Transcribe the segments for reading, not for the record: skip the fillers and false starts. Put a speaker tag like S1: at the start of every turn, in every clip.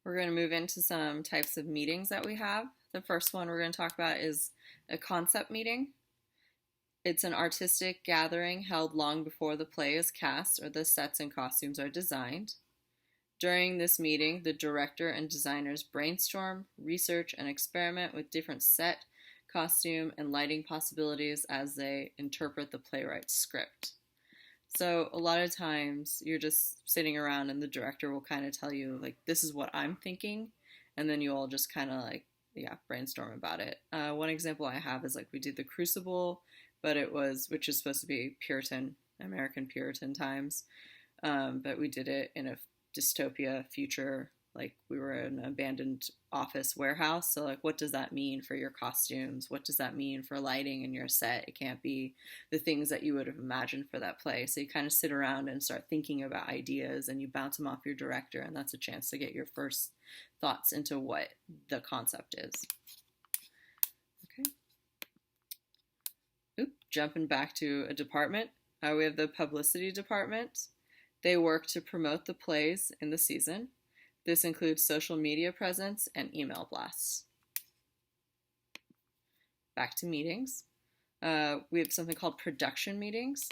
S1: We're going to move into some types of meetings that we have. The first one we're going to talk about is a concept meeting. It's an artistic gathering held long before the play is cast or the sets and costumes are designed. During this meeting, the director and designers brainstorm, research, and experiment with different set, costume, and lighting possibilities as they interpret the playwright's script. So a lot of times you're just sitting around and the director will kind of tell you, like, this is what I'm thinking, and then you all just kind of brainstorm about it. One example I have is like we did the Crucible, but which is supposed to be American Puritan times, but we did it in a dystopia future, like we were in an abandoned office warehouse. So like, what does that mean for your costumes? What does that mean for lighting in your set? It can't be the things that you would have imagined for that play. So you kind of sit around and start thinking about ideas and you bounce them off your director, and that's a chance to get your first thoughts into what the concept is. Okay. Jumping back to a department, we have the publicity department. They work to promote the plays in the season. This includes social media presence and email blasts. Back to meetings. We have something called production meetings.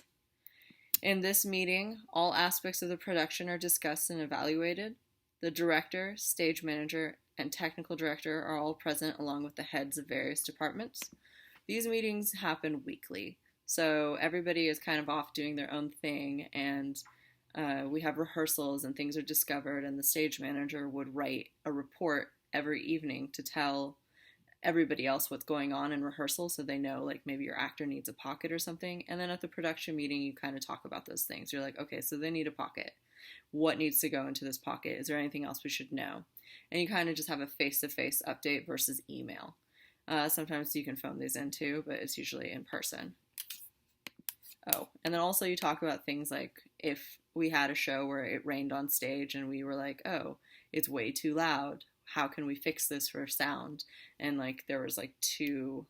S1: In this meeting, all aspects of the production are discussed and evaluated. The director, stage manager, and technical director are all present along with the heads of various departments. These meetings happen weekly, so everybody is kind of off doing their own thing, and we have rehearsals and things are discovered, and the stage manager would write a report every evening to tell everybody else what's going on in rehearsal, so they know, like, maybe your actor needs a pocket or something. And then at the production meeting, you kind of talk about those things. You're like, okay, so they need a pocket. What needs to go into this pocket? Is there anything else we should know? And you kind of just have a face-to-face update versus email. Sometimes you can phone these in too, but it's usually in person. Oh, and then also you talk about things like if we had a show where it rained on stage and we were like, oh, it's way too loud. How can we fix this for sound? And like there was like 2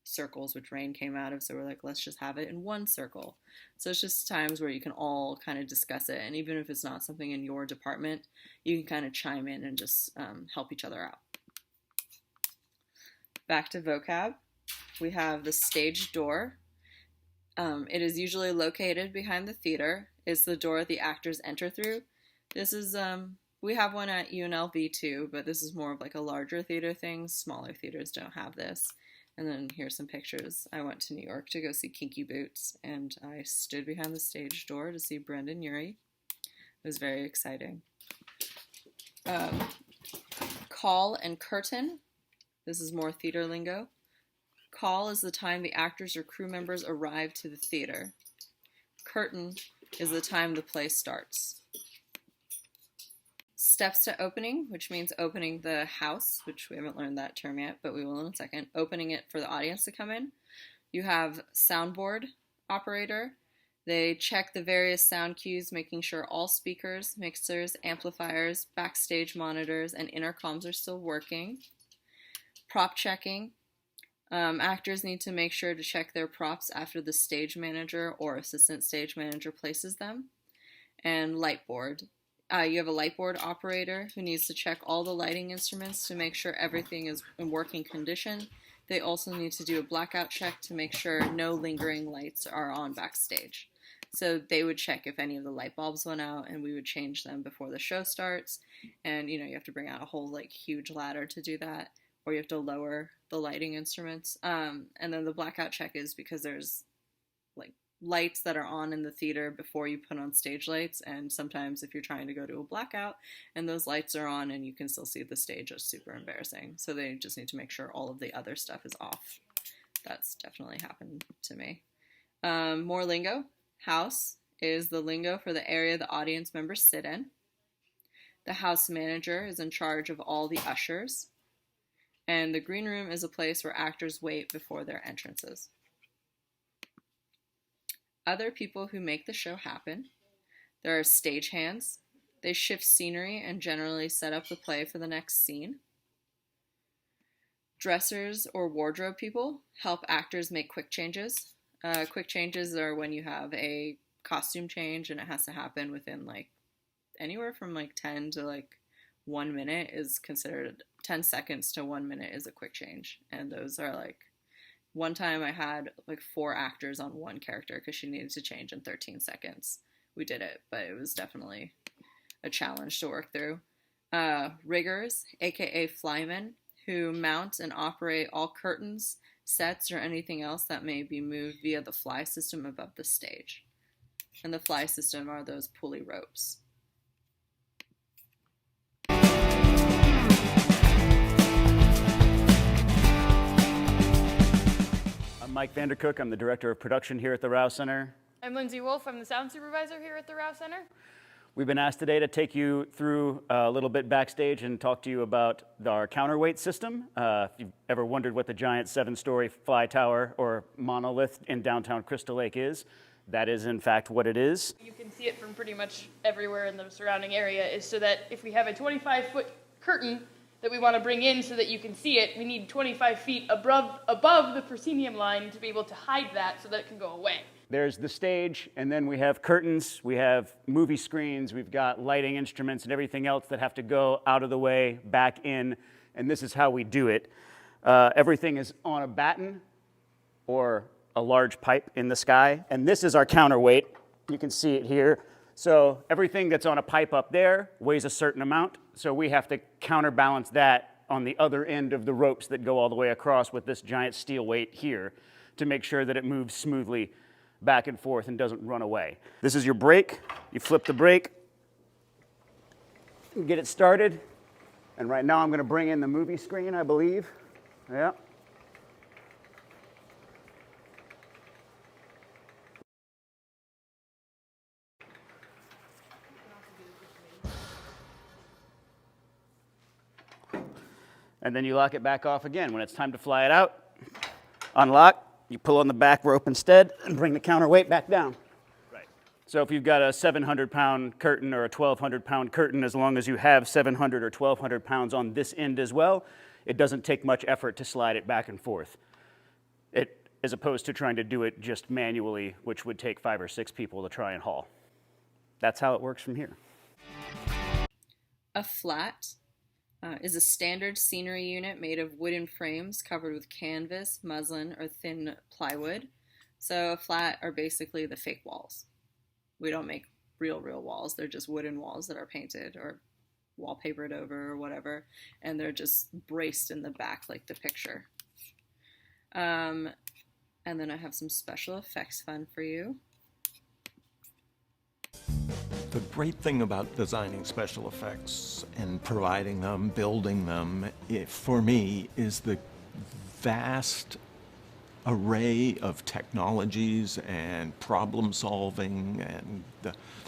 S1: circles which rain came out of, so we're like, let's just have it in 1 circle. So it's just times where you can all kind of discuss it, and even if it's not something in your department, you can kind of chime in and just help each other out. Back to vocab, we have the stage door. It is usually located behind the theater. It's the door the actors enter through. This is, we have one at UNLV too, but this is more of like a larger theater thing. Smaller theaters don't have this. And then here's some pictures. I went to New York to go see Kinky Boots, and I stood behind the stage door to see Brendan Urie. It was very exciting. Call and curtain. This is more theater lingo. Call is the time the actors or crew members arrive to the theater. Curtain is the time the play starts. Steps to opening, which means opening the house, which we haven't learned that term yet, but we will in a second. Opening it for the audience to come in. You have soundboard operator. They check the various sound cues, making sure all speakers, mixers, amplifiers, backstage monitors, and intercoms are still working. Prop checking. Actors need to make sure to check their props after the stage manager or assistant stage manager places them. And light board. You have a light board operator who needs to check all the lighting instruments to make sure everything is in working condition. They also need to do a blackout check to make sure no lingering lights are on backstage. So they would check if any of the light bulbs went out, and we would change them before the show starts. And, you have to bring out a whole, like, huge ladder to do that, or you have to lower the lighting instruments. And then the blackout check is because there's, like, lights that are on in the theater before you put on stage lights, and sometimes if you're trying to go to a blackout and those lights are on and you can still see the stage, it's super embarrassing. So they just need to make sure all of the other stuff is off. That's definitely happened to me. More lingo. House is the lingo for the area the audience members sit in. The house manager is in charge of all the ushers. And the green room is a place where actors wait before their entrances. Other people who make the show happen. There are stagehands. They shift scenery and generally set up the play for the next scene. Dressers or wardrobe people help actors make quick changes. Quick changes are when you have a costume change and it has to happen within like anywhere from like 10 to like 1 minute is considered 10 seconds to 1 minute is a quick change. And those are like, one time I had like 4 actors on one character because she needed to change in 13 seconds. We did it, but it was definitely a challenge to work through. Riggers, aka flymen, who mount and operate all curtains, sets, or anything else that may be moved via the fly system above the stage. And the fly system are those pulley ropes.
S2: I'm Mike Vandercook. I'm the Director of Production here at the Rouse Center.
S3: I'm Lindsay Wolf. I'm the sound supervisor here at the Rouse Center.
S2: We've been asked today to take you through a little bit backstage and talk to you about our counterweight system. If you've ever wondered what the giant 7-story fly tower or monolith in downtown Crystal Lake is, that is in fact what it is.
S3: You can see it from pretty much everywhere in the surrounding area, is so that if we have a 25-foot curtain that we want to bring in so that you can see it, we need 25 feet above the proscenium line to be able to hide that so that it can go away.
S2: There's the stage, and then we have curtains, we have movie screens, we've got lighting instruments and everything else that have to go out of the way, back in, and this is how we do it. Everything is on a batten or a large pipe in the sky, and this is our counterweight. You can see it here. So everything that's on a pipe up there weighs a certain amount, so we have to counterbalance that on the other end of the ropes that go all the way across with this giant steel weight here to make sure that it moves smoothly back and forth and doesn't run away. This is your brake. You flip the brake, get it started, and right now I'm going to bring in the movie screen, I believe. Yeah. And then you lock it back off again. When it's time to fly it out, unlock, you pull on the back rope instead and bring the counterweight back down. Right. So if you've got a 700-pound curtain or a 1,200-pound curtain, as long as you have 700 or 1,200 pounds on this end as well, it doesn't take much effort to slide it back and forth. As opposed to trying to do it just manually, which would take 5 or 6 people to try and haul. That's how it works from here.
S1: A flat is a standard scenery unit made of wooden frames covered with canvas, muslin, or thin plywood. So a flat are basically the fake walls. We don't make real walls. They're just wooden walls that are painted or wallpapered over or whatever, and they're just braced in the back like the picture. And then I have some special effects fun for you.
S4: The great thing about designing special effects and providing them, building them, for me, is the vast array of technologies and problem solving, and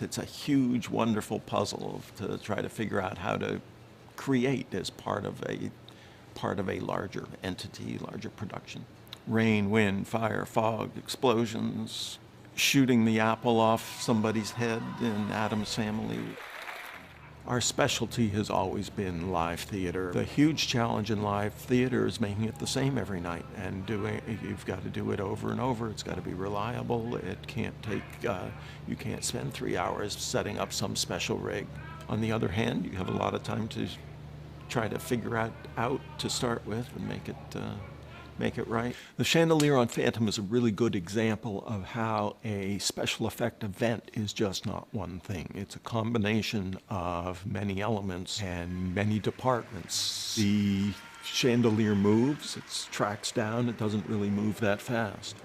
S4: it's a huge, wonderful puzzle to try to figure out how to create as part of a larger entity, larger production. Rain, wind, fire, fog, explosions, shooting the apple off somebody's head in Addams Family. Our specialty has always been live theater. The huge challenge in live theater is making it the same every night, and you've got to do it over and over. It's got to be reliable. It can't take, you can't spend 3 hours setting up some special rig. On the other hand, you have a lot of time to try to figure out to start with and make it right. The chandelier on Phantom is a really good example of how a special effect event is just not one thing. It's a combination of many elements and many departments. The chandelier moves, it tracks down, it doesn't really move that fast.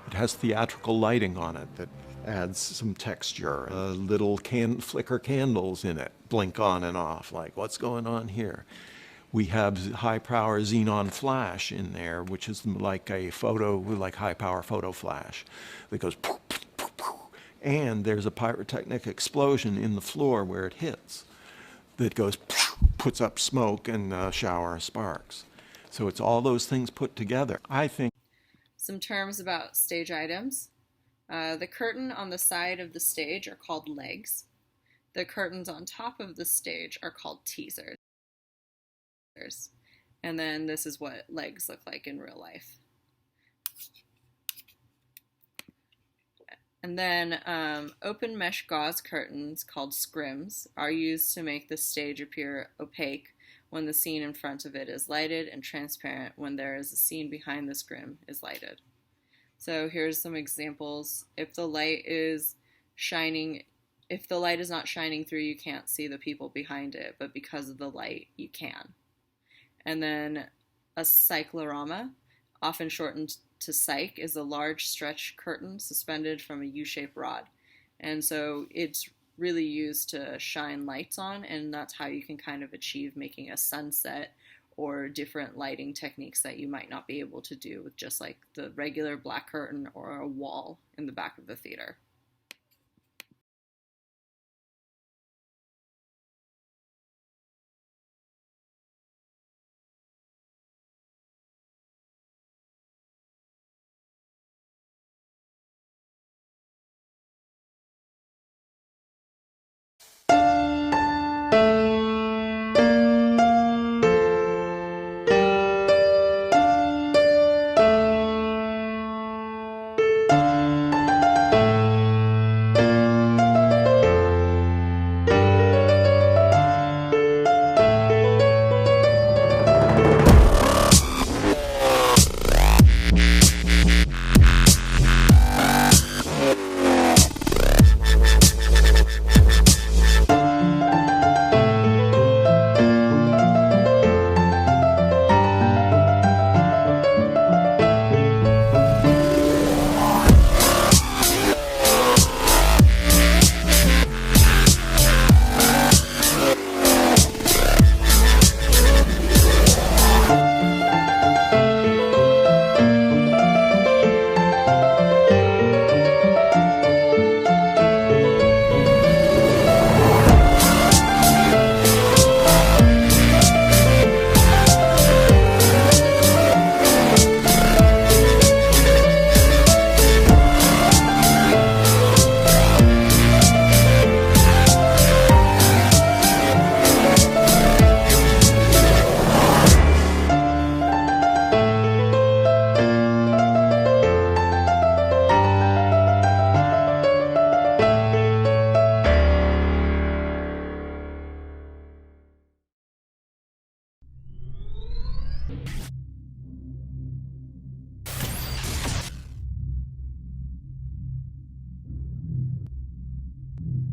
S4: It has theatrical lighting on it that adds some texture. Little flicker candles in it, blink on and off, like what's going on here? We have high-power xenon flash in there, which is like high-power photo flash that goes poof, poof, poof, poof. And there's a pyrotechnic explosion in the floor where it hits that goes, poof, puts up smoke and a shower of sparks. So it's all those things put together. I think.
S1: Some terms about stage items. The curtain on the side of the stage are called legs. The curtains on top of the stage are called teasers. And then this is what legs look like in real life. And then open mesh gauze curtains called scrims are used to make the stage appear opaque when the scene in front of it is lighted and transparent when there is a scene behind the scrim is lighted. So here's some examples. If the light is not shining through, you can't see the people behind it, but because of the light, you can. And then a cyclorama, often shortened to cyc, is a large stretch curtain suspended from a U-shaped rod. And so it's really used to shine lights on, and that's how you can kind of achieve making a sunset or different lighting techniques that you might not be able to do with just like the regular black curtain or a wall in the back of the theater.